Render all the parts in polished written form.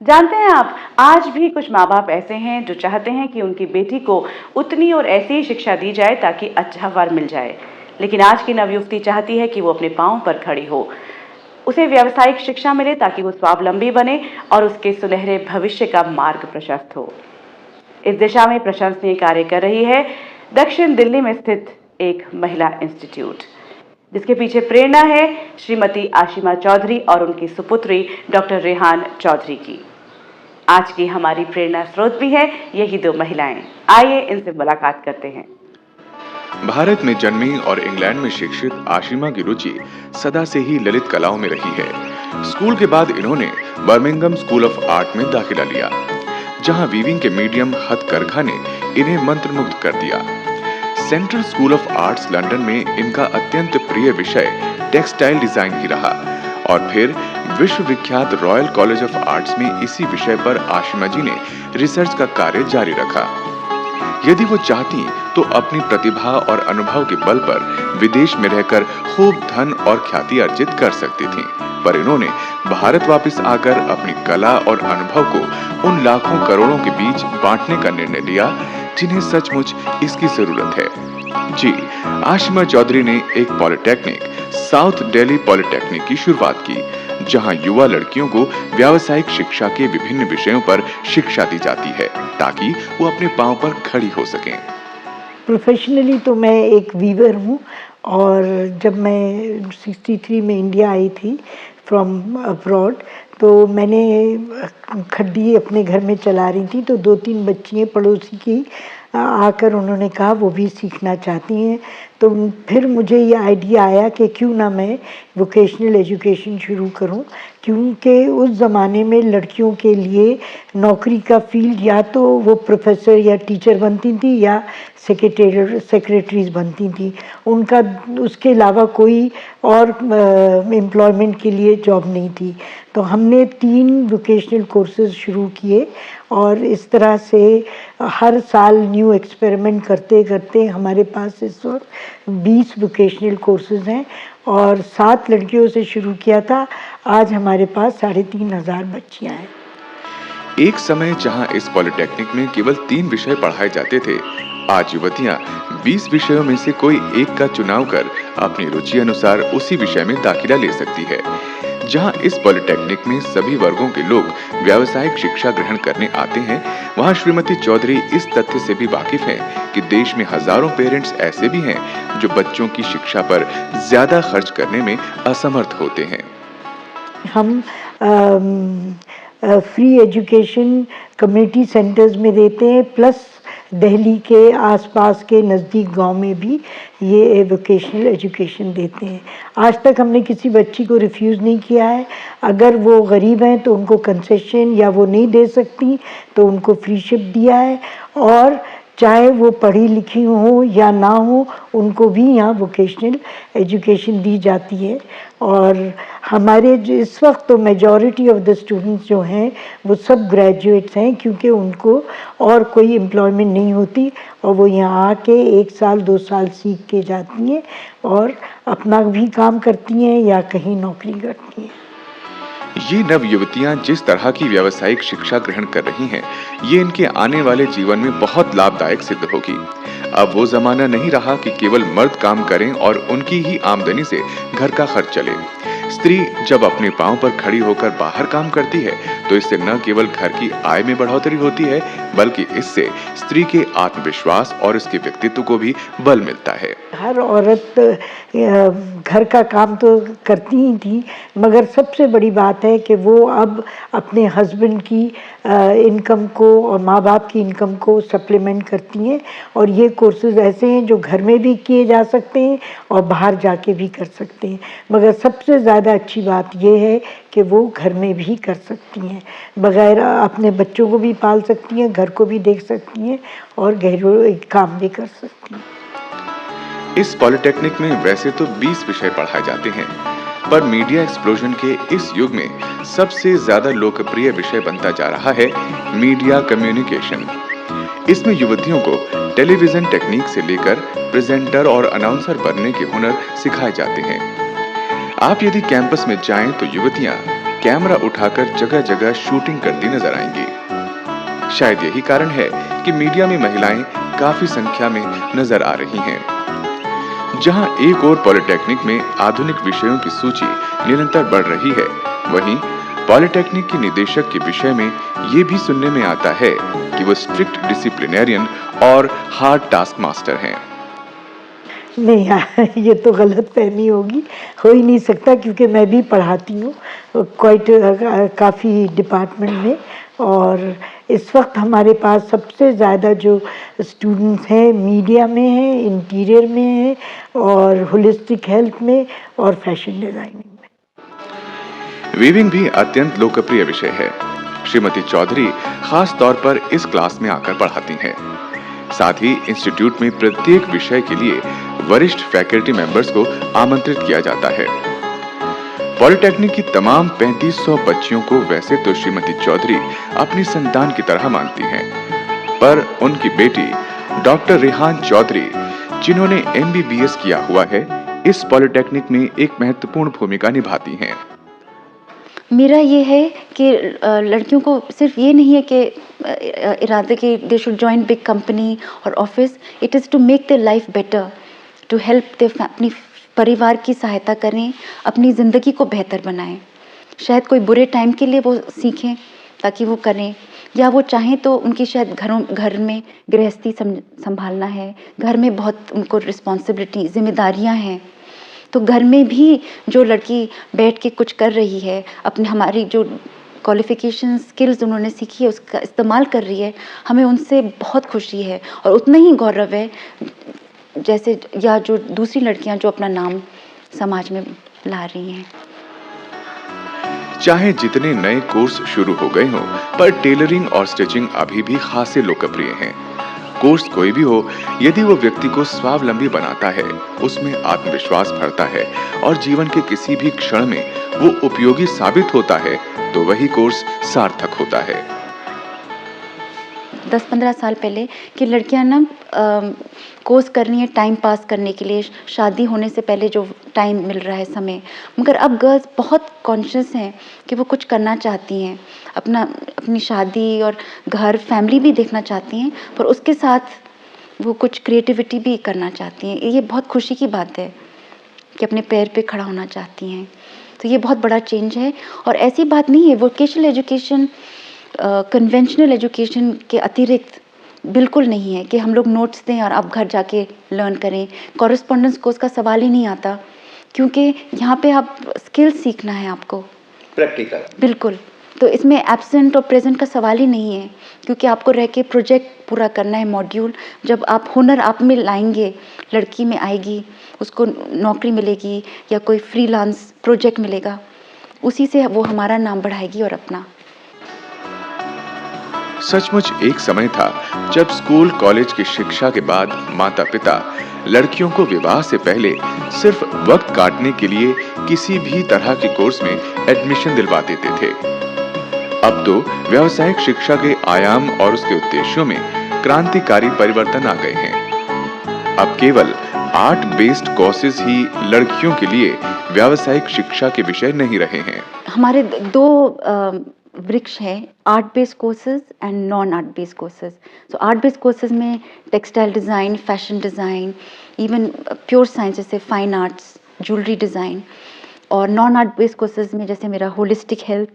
जानते हैं आप, आज भी कुछ माँ बाप ऐसे हैं जो चाहते हैं कि उनकी बेटी को उतनी और ऐसी ही शिक्षा दी जाए ताकि अच्छा वर मिल जाए। लेकिन आज की नवयुवती चाहती है कि वो अपने पांव पर खड़ी हो, उसे व्यावसायिक शिक्षा मिले ताकि वो स्वावलंबी बने और उसके सुनहरे भविष्य का मार्ग प्रशस्त हो। इस दिशा में प्रशंसनीय कार्य कर रही है दक्षिण दिल्ली में स्थित एक महिला इंस्टीट्यूट, जिसके पीछे प्रेरणा है श्रीमती आशिमा चौधरी और उनकी सुपुत्री डॉक्टर रेहान चौधरी की। आज की हमारी प्रेरणा स्रोत भी है यही दो महिलाएं। आइए इनसे मुलाकात करते हैं। भारत में जन्मी और इंग्लैंड में शिक्षित आशिमा की रुचि सदा से ही ललित कलाओं में रही है। स्कूल के बाद इन्होंने बर्मिंघम स्कूल ऑफ आर्ट में दाखिला लिया, जहां वीविंग के मीडियम हथकरघा ने इन्हें मंत्रमुग्ध कर दिया। Central school of arts London में इनका अत्यंत प्रिय विषय टेक्सटाइल डिजाइन ही रहा और फिर विश्व विख्यात रॉयल कॉलेज ऑफ आर्ट्स में इसी विषय पर आशिमा जी ने रिसर्च का कार्य जारी रखा। यदि वो चाहती तो अपनी प्रतिभा और अनुभव के बल पर विदेश में रहकर खूब धन और ख्याति अर्जित कर सकती थीं, पर इन्होंने भारत वापस आकर अपनी कला और अनुभव को उन लाखों करोड़ों के बीच बांटने का निर्णय लिया जिन्हें सचमुच इसकी जरूरत है। जी, आशिमा चौधरी ने एक पॉलिटेक्निक, साउथ दिल्ली पॉलिटेक्निक की शुरुआत की, जहां युवा लड़कियों को व्यावसायिक शिक्षा के विभिन्न विषयों पर शिक्षा दी जाती है ताकि वो अपने पांव पर खड़ी हो सकें। प्रोफेशनली तो मैं एक वीवर हूँ और जब मैं 63 में इंडिया आई थी फ्रॉम अब्रॉड, तो मैंने खड्डी अपने घर में चला रही थी, तो 2-3 बच्चियाँ पड़ोसी की आकर उन्होंने कहा वो भी सीखना चाहती हैं। तो फिर मुझे ये आइडिया आया कि क्यों ना मैं वोकेशनल एजुकेशन शुरू करूं, क्योंकि उस ज़माने में लड़कियों के लिए नौकरी का फील्ड या तो वो प्रोफेसर या टीचर बनती थी या सेक्रेटरीज बनती थी, उनका उसके अलावा कोई और एम्प्लॉयमेंट के लिए जॉब नहीं थी। तो हमने 3 वोकेशनल कोर्सेज शुरू किए और इस तरह से हर साल न्यू एक्सपेरिमेंट करते करते हमारे पास इस वक्त 20 वोकेशनल कोर्सेज हैं और 7 लड़कियों से शुरू किया था। आज हमारे पास 3,500 बच्चियां हैं। एक समय जहां इस पॉलिटेक्निक में केवल 3 विषय पढ़ाए जाते थे, आज युवतियां 20 विषयों में से कोई एक का चुनाव कर अपनी रुचि अनुसार उसी विषय में दाखिला ले सकती है। जहां इस पॉलिटेक्निक में सभी वर्गों के लोग व्यावसायिक शिक्षा ग्रहण करने आते हैं, वहां श्रीमती चौधरी इस तथ्य से भी वाकिफ हैं कि देश में हजारों पेरेंट्स ऐसे भी हैं जो बच्चों की शिक्षा पर ज्यादा खर्च करने में असमर्थ होते हैं। हम फ्री एजुकेशन कम्युनिटी सेंटर्स में देते हैं, प्लस दिल्ली के आसपास के नज़दीक गांव में भी ये वोकेशनल एजुकेशन देते हैं। आज तक हमने किसी बच्ची को रिफ्यूज़ नहीं किया है। अगर वो गरीब हैं तो उनको कंसेशन या वो नहीं दे सकती तो उनको फ्रीशिप दिया है, और चाहे वो पढ़ी लिखी हो या ना हो उनको भी यहाँ वोकेशनल एजुकेशन दी जाती है। और हमारे जो इस वक्त तो मेजॉरिटी ऑफ द स्टूडेंट्स जो हैं वो सब ग्रेजुएट्स हैं, क्योंकि उनको और कोई एम्प्लॉयमेंट नहीं होती और वो यहाँ आके 1 साल 2 साल सीख के जाती हैं और अपना भी काम करती हैं या कहीं नौकरी करती हैं। ये नव युवतियां जिस तरह की व्यावसायिक शिक्षा ग्रहण कर रही हैं, ये इनके आने वाले जीवन में बहुत लाभदायक सिद्ध होगी। अब वो जमाना नहीं रहा कि केवल मर्द काम करें और उनकी ही आमदनी से घर का खर्च चले। स्त्री जब अपने पांव पर खड़ी होकर बाहर काम करती है तो इससे न केवल घर की आय में बढ़ोतरी होती है, बल्कि इससे स्त्री के आत्मविश्वास और उसके व्यक्तित्व को भी बल मिलता है। हर औरत घर का काम तो करती ही थी, मगर सबसे बड़ी बात है कि वो अब अपने हस्बैंड की इनकम को और माँ बाप की इनकम को सप्लीमेंट करती हैं। और ये कोर्सेज ऐसे हैं जो घर में भी किए जा सकते हैं और बाहर जाके भी कर सकते हैं, मगर सबसे ज़्यादा अच्छी बात ये है कि वो घर में भी कर सकती हैं, बगैर अपने बच्चों को भी पाल सकती हैं, घर को भी देख सकती हैं और घरेलू काम भी कर सकती हैं। इस पॉलिटेक्निक में वैसे तो 20 विषय पढ़ाए जाते हैं, पर मीडिया एक्सप्लोजन के इस युग में सबसे ज्यादा लोकप्रिय विषय बनता जा रहा है मीडिया कम्युनिकेशन। इसमें युवतियों को टेलीविजन टेक्निक से लेकर प्रेजेंटर और अनाउंसर बनने के हुनर सिखाए जाते हैं। आप यदि कैंपस में जाएं तो युवतियां कैमरा उठाकर जगह जगह शूटिंग करती नजर आएंगी। शायद यही कारण है कि मीडिया में महिलाएं काफी संख्या में नजर आ रही हैं। जहां एक और पॉलिटेक्निक में आधुनिक विषयों की सूची निरंतर बढ़ रही है, वहीं पॉलिटेक्निक के निदेशक के विषय में ये भी सुनने में आता है कि वो स्ट्रिक्ट डिसिप्लिनेरियन और हार्ड टास्क मास्टर हैं। नहीं यार, ये तो गलत फहमी होगी, हो ही नहीं सकता, क्योंकि मैं भी पढ़ाती हूँ काफ़ी डिपार्टमेंट में। और इस वक्त हमारे पास सबसे ज़्यादा जो स्टूडेंट्स हैं मीडिया में हैं, इंटीरियर में हैं, और होलिस्टिक हेल्थ में, और फैशन डिज़ाइनिंग में। वीविंग भी अत्यंत लोकप्रिय विषय है। श्रीमती चौधरी खास तौर पर इस क्लास में आकर पढ़ाती हैं। साथ ही इंस्टीट्यूट में प्रत्येक विषय के लिए वरिष्ठ फैकल्टी मेंबर्स को आमंत्रित किया जाता है। पॉलिटेक्निक की तमाम 3500 बच्चियों को वैसे तो श्रीमती चौधरी अपनी संतान की तरह मानती हैं, पर उनकी बेटी डॉक्टर रेहान चौधरी, जिन्होंने MBBS किया हुआ है, इस पॉलिटेक्निक में एक महत्वपूर्ण भूमिका निभाती हैं। मेरा ये है कि लड़कियों को सिर्फ ये नहीं है कि इरादे कि they should join big company और office, it is to make their life better, to help their अपनी परिवार की सहायता करें, अपनी ज़िंदगी को बेहतर बनाएं। शायद कोई बुरे टाइम के लिए वो सीखें ताकि वो करें, या वो चाहें तो उनकी शायद घर में गृहस्थी संभालना है, घर में बहुत उनको रिस्पॉन्सिबिलिटी जिम्मेदारियां हैं, तो घर में भी जो लड़की बैठ के कुछ कर रही है, अपने हमारी जो क्वालिफिकेशन स्किल्स उन्होंने सीखी है उसका इस्तेमाल कर रही है, हमें उनसे बहुत खुशी है और उतना ही गौरव है जैसे या जो दूसरी लड़कियां जो अपना नाम समाज में ला रही हैं। चाहे जितने नए कोर्स शुरू हो गए हों, पर टेलरिंग और स्टिचिंग अभी भी खासे लोकप्रिय हैं। कोर्स कोई भी हो, यदि वो व्यक्ति को स्वावलंबी बनाता है, उसमें आत्मविश्वास भरता है और जीवन के किसी भी क्षण में वो उपयोगी साबित होता है, तो वही कोर्स सार्थक होता है। 10-15 साल पहले कि लड़कियां ना कोर्स कर रही हैं टाइम पास करने के लिए, शादी होने से पहले जो टाइम मिल रहा है समय, मगर अब गर्ल्स बहुत कॉन्शियस हैं कि वो कुछ करना चाहती हैं, अपनी शादी और घर फैमिली भी देखना चाहती हैं, पर उसके साथ वो कुछ क्रिएटिविटी भी करना चाहती हैं। ये बहुत खुशी की बात है कि अपने पैर पे खड़ा होना चाहती हैं, तो ये बहुत बड़ा चेंज है। और ऐसी बात नहीं है, वोकेशनल एजुकेशन कन्वेंशनल एजुकेशन के अतिरिक्त बिल्कुल नहीं है कि हम लोग नोट्स दें और आप घर जाके लर्न करें। कॉरेस्पॉन्डेंस कोर्स का सवाल ही नहीं आता, क्योंकि यहाँ पे आप स्किल सीखना है आपको, प्रैक्टिकल। बिल्कुल, तो इसमें एब्सेंट और प्रेजेंट का सवाल ही नहीं है, क्योंकि आपको रह के प्रोजेक्ट पूरा करना है, मॉड्यूल। जब आप हुनर आप में लाएंगे, लड़की में आएगी, उसको नौकरी मिलेगी या कोई फ्रीलांस प्रोजेक्ट मिलेगा, उसी से वो हमारा नाम बढ़ाएगी और अपना। सचमुच एक समय था जब स्कूल कॉलेज की शिक्षा के बाद माता पिता लड़कियों को विवाह से पहले सिर्फ वक्त काटने के लिए किसी भी तरह के कोर्स में एडमिशन दिलवा देते थे। अब तो व्यावसायिक शिक्षा के आयाम और उसके उद्देश्यों में क्रांतिकारी परिवर्तन आ गए हैं। अब केवल आर्ट बेस्ड कोर्सेज ही लड़कियों के लिए व्यावसायिक शिक्षा के विषय नहीं रहे हैं। हमारे दो वृक्ष है, art based courses and non art based courses. So art based courses में textile design, fashion design, even pure science जैसे फाइन आर्ट्स, ज्वेलरी डिज़ाइन, और नॉन आर्ट बेस्ड कोर्सेज में जैसे मेरा होलिस्टिक हेल्थ,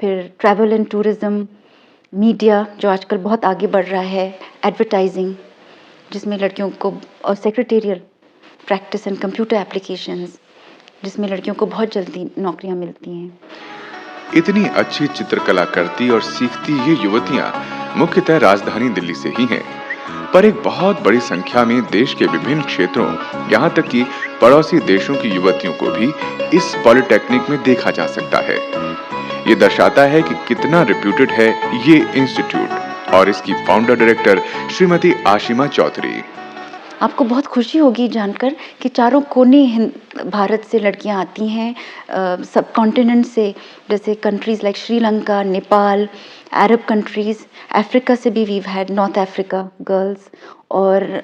फिर ट्रैवल एंड टूरिज्म, मीडिया जो आजकल बहुत आगे बढ़ रहा है, एडवर्टाइजिंग जिसमें लड़कियों को, और secretarial practice and computer applications जिसमें लड़कियों को बहुत जल्दी नौकरियां मिलती हैं। इतनी अच्छी चित्रकला करती और सीखती ये युवतियां मुख्यतः राजधानी दिल्ली से ही हैं, पर एक बहुत बड़ी संख्या में देश के विभिन्न क्षेत्रों, यहाँ तक कि पड़ोसी देशों की युवतियों को भी इस पॉलिटेक्निक में देखा जा सकता है। ये दर्शाता है कि कितना रिप्यूटेड है ये इंस्टीट्यूट और इसकी फाउंडर डायरेक्टर श्रीमती आशिमा चौधरी। आपको बहुत खुशी होगी जानकर कि चारों कोने भारत से लड़कियां आती हैं, सब कॉन्टिनेंट से, जैसे countries like Sri Lanka, Nepal, Arab countries, Africa से भी we've had north Africa girls, और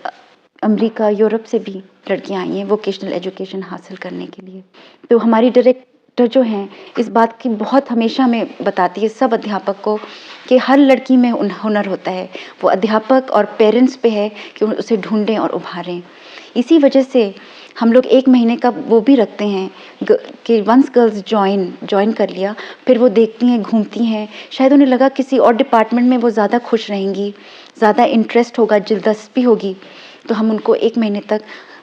अमेरिका, यूरोप से भी लड़कियां आई हैं वोकेशनल एजुकेशन हासिल करने के लिए। तो हमारी डायरेक्ट डॉक्टर जो हैं इस बात की बहुत हमेशा में बताती है सब अध्यापक को कि हर लड़की में हुनर होता है, वो अध्यापक और पेरेंट्स पे है कि उसे ढूंढें और उभारें। इसी वजह से हम लोग 1 महीने का वो भी रखते हैं कि वंस गर्ल्स ज्वाइन कर लिया, फिर वो देखती हैं, घूमती हैं, शायद उन्हें लगा किसी और डिपार्टमेंट में वो ज़्यादा खुश रहेंगी, ज़्यादा इंटरेस्ट होगा, दिलचस्पी होगी, तो हम उनको 1 महीने तक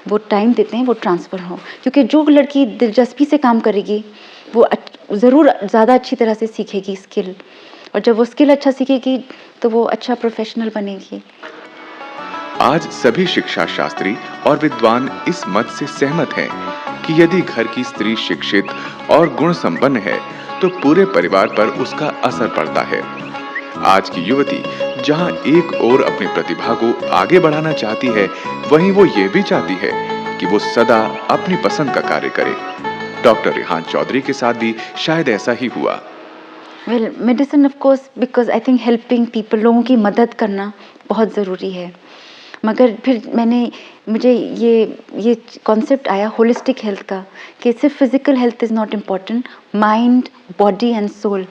वो टाइम देते हैं वो ट्रांसफ़र हो। क्योंकि जो लड़की दिलचस्पी से काम करेगी वो ज़रूर ज़्यादा अच्छी तरह से सीखेगी स्किल, और जब वो स्किल अच्छा सीखेगी तो वो अच्छा प्रोफेशनल बनेगी। आज सभी शिक्षा शास्त्री और विद्वान इस मत से सहमत हैं कि यदि घर की स्त्री शिक्षित और गुण संपन्न है तो पूरे परिवार पर उसका असर पड़ता है। आज की युवती जहां एक ओर अपनी प्रतिभा को आगे बढ़ाना चाहती है, वहीं वो ये भी चाहती है कि वो सदा अपनी पसंद का कार्य करे। डॉक्टर रेहान चौधरी के साथ भी शायद ऐसा ही हुआ। Well, medicine of course, because I think helping people, लोगों की मदद करना बहुत ज़रूरी है। मगर फिर मुझे ये कॉन्सेप्ट आया होलिस्टिक हेल्थ का कि सिर्फ physical health is not important, mind, body and soul.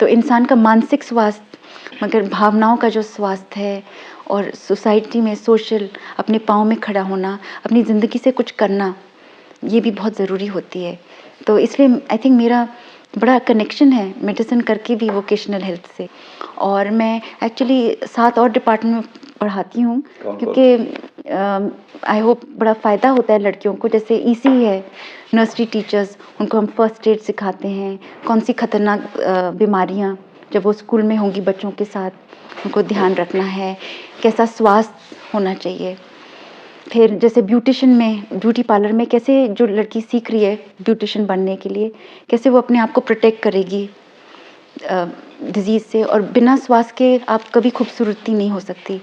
तो इंसान का मानसिक स्वास्थ्य, मगर भावनाओं का जो स्वास्थ्य है और सोसाइटी में सोशल अपने पाँव में खड़ा होना, अपनी ज़िंदगी से कुछ करना, ये भी बहुत ज़रूरी होती है। तो इसलिए आई थिंक मेरा बड़ा कनेक्शन है मेडिसिन करके भी वोकेशनल हेल्थ से। और मैं एक्चुअली 7 और डिपार्टमेंट में पढ़ाती हूँ, क्योंकि आई होप बड़ा फ़ायदा होता है लड़कियों को। जैसे ईसी है, नर्सरी टीचर्स, उनको हम फर्स्ट एड सिखाते हैं, कौन सी खतरनाक बीमारियाँ जब वो स्कूल में होंगी बच्चों के साथ उनको ध्यान रखना है, कैसा स्वास्थ्य होना चाहिए। फिर जैसे ब्यूटिशियन में, ब्यूटी पार्लर में कैसे जो लड़की सीख रही है ब्यूटिशियन बनने के लिए, कैसे वो अपने आप को प्रोटेक्ट करेगी डिज़ीज़ से, और बिना स्वास्थ्य के आप कभी खूबसूरती नहीं हो सकती।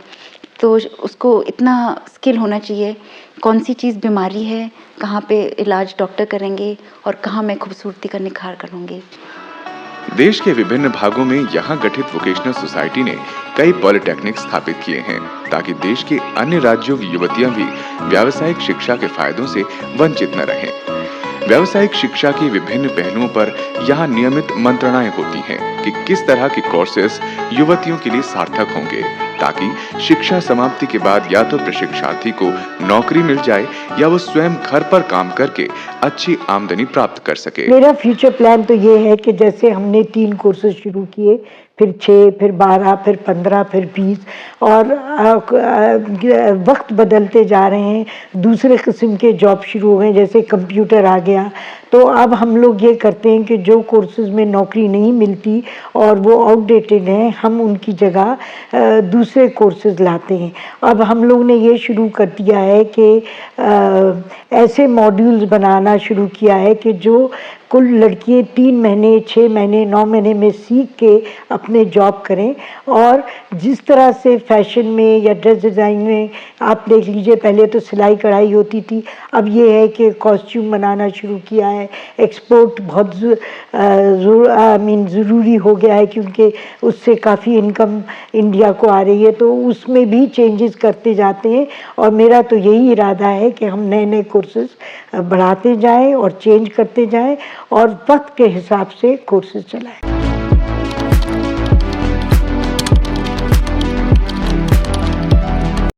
तो उसको इतना स्किल होना चाहिए, कौन सी चीज़ बीमारी है, कहाँ पे इलाज डॉक्टर करेंगे और कहाँ मैं खूबसूरती का निखार करूँगी। देश के विभिन्न भागों में यहाँ गठित वोकेशनल सोसाइटी ने कई पॉलिटेक्निक स्थापित किए हैं ताकि देश के अन्य राज्यों की युवतियां भी व्यावसायिक शिक्षा के फायदों से वंचित न रहें। व्यावसायिक शिक्षा की विभिन्न पहलुओं पर यहाँ नियमित मंत्रणाएं होती हैं कि किस तरह के कोर्सेस युवतियों के लिए सार्थक होंगे, ताकि शिक्षा समाप्ति के बाद या तो प्रशिक्षार्थी को नौकरी मिल जाए या वो स्वयं घर पर काम करके अच्छी आमदनी प्राप्त कर सके। मेरा फ्यूचर प्लान तो ये है कि जैसे हमने 3 कोर्सेज शुरू किए, फिर 6, फिर 12, फिर 15, फिर 20, और वक्त बदलते जा रहे हैं, दूसरे किस्म के जॉब शुरू हो गए, जैसे कंप्यूटर आ गया। तो अब हम लोग ये करते हैं कि जो कोर्सेज में नौकरी नहीं मिलती और वो आउटडेटेड हैं, हम उनकी जगह दूसरे कोर्सेज लाते हैं। अब हम लोग ने ये शुरू कर दिया है कि ऐसे मॉड्यूल्स बनाना शुरू किया है कि जो कुल लड़कियाँ 3 महीने, 6 महीने, 9 महीने में सीख के अपने जॉब करें। और जिस तरह से फैशन में या ड्रेस डिज़ाइन में आप देख लीजिए, पहले तो सिलाई कढ़ाई होती थी, अब ये है कि कॉस्ट्यूम बनाना शुरू किया है। एक्सपोर्ट बहुत ज़रूरी हो गया है, क्योंकि उससे काफ़ी इनकम इंडिया को आ रही है, तो उसमें भी चेंजेस करते जाते हैं। और मेरा तो यही इरादा है कि हम नए कोर्सेज बढ़ाते जाएं और चेंज करते जाएं और वक्त के हिसाब से कोर्सेज चलाएं।